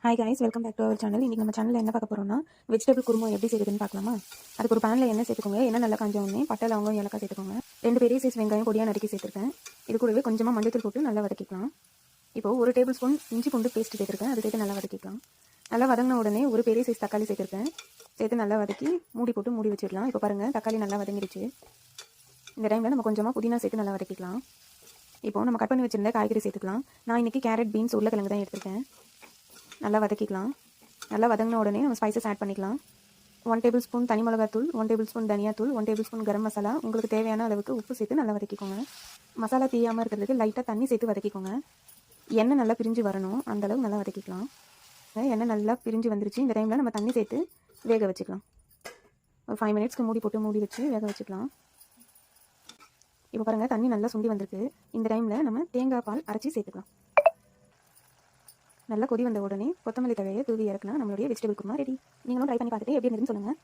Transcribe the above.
Hi guys, welcome back to our channel. இன்றைக்கி நம்ம சேனலில் என்ன பார்க்க போகிறோம்னா, வெஜிடபிள் குருமா எப்படி செய்யுதுன்னு பார்க்கலாமா? அதுக்கு ஒரு பேனில் எண்ணெய் சேர்த்துக்கோங்க. எண்ணெய் நல்லா காஞ்ச உடனே பட்டை, லவங்கம், ஏலக்காய் சேர்த்துக்கோங்க. 2 பெரிய சைஸ் வெங்காயம் பொடியாக நறுக்கி சேர்த்துருக்கேன். இது கூடவே கொஞ்சமாக மஞ்சள் போட்டு நல்லா வதக்கிக்கலாம். இப்போது 1 டேபிள் ஸ்பூன் இஞ்சி பூண்டு பேஸ்ட் சேர்த்துருக்கேன். அது சேர்த்து நல்லா வதக்கிக்கலாம். நல்லா வதங்கின உடனே ஒரு பெரிய சைஸ் தக்காளி சேர்த்துருக்கேன். சேர்த்து நல்லா வதக்கி மூடி போட்டு மூடி வச்சிடலாம். இப்போ பாருங்கள், தக்காளி நல்லா வதங்கிடுச்சு. இந்த டைமில் நம்ம கொஞ்சமாக புதினா சேர்த்து நல்லா வதக்கிக்கலாம். இப்போது நம்ம கட் பண்ணி வச்சுருந்த காய்கறி சேர்த்துக்கலாம். நான் இன்றைக்கி கேரட், பீன்ஸ், உருளைக்கிழங்கு தான் எடுத்திருக்கேன். நல்லா வதக்கிக்கலாம். நல்லா வதங்கின உடனே நம்ம ஸ்பைசஸ் ஆட் பண்ணிக்கலாம். 1 டேபிள் ஸ்பூன் தனி மிளகாத்தூள், 1 டேபிள் ஸ்பூன் தனியாத்தூள், 1 டேபிள் ஸ்பூன் கரம் மசாலா, உங்களுக்கு தேவையான அளவுக்கு உப்பு சேர்த்து நல்லா வதக்கிக்கோங்க. மசாலா தீயாமல் இருக்கிறதுக்கு லைட்டாக தண்ணி சேர்த்து வதக்கிக்கோங்க. எண்ணெய் நல்லா பிரிஞ்சு வரணும், அந்தளவுக்கு நல்லா வதக்கிக்கலாம். எண்ணெய் நல்லா பிரிஞ்சு வந்துருச்சு. இந்த டைமில் நம்ம தண்ணி சேர்த்து வேக வச்சுக்கலாம். ஒரு 5 மினிட்ஸ்க்கு மூடி போட்டு மூடி வச்சு வேக வச்சுக்கலாம். இப்போ பாருங்கள், தண்ணி நல்லா சுண்டி வந்திருக்கு. இந்த டைமில் நம்ம தேங்காய் பால் அரைச்சி சேர்த்துக்கலாம். நல்லா கொதி வந்த உடனே கொத்தமல்லி தழையை தூவி இறக்குனா நம்மளுடைய வெஜிடபிள் குருமா ரெடி. நீங்களும் ட்ரை பண்ணி பார்த்துட்டு எப்படி இருந்துன்னு சொல்லுங்கள்.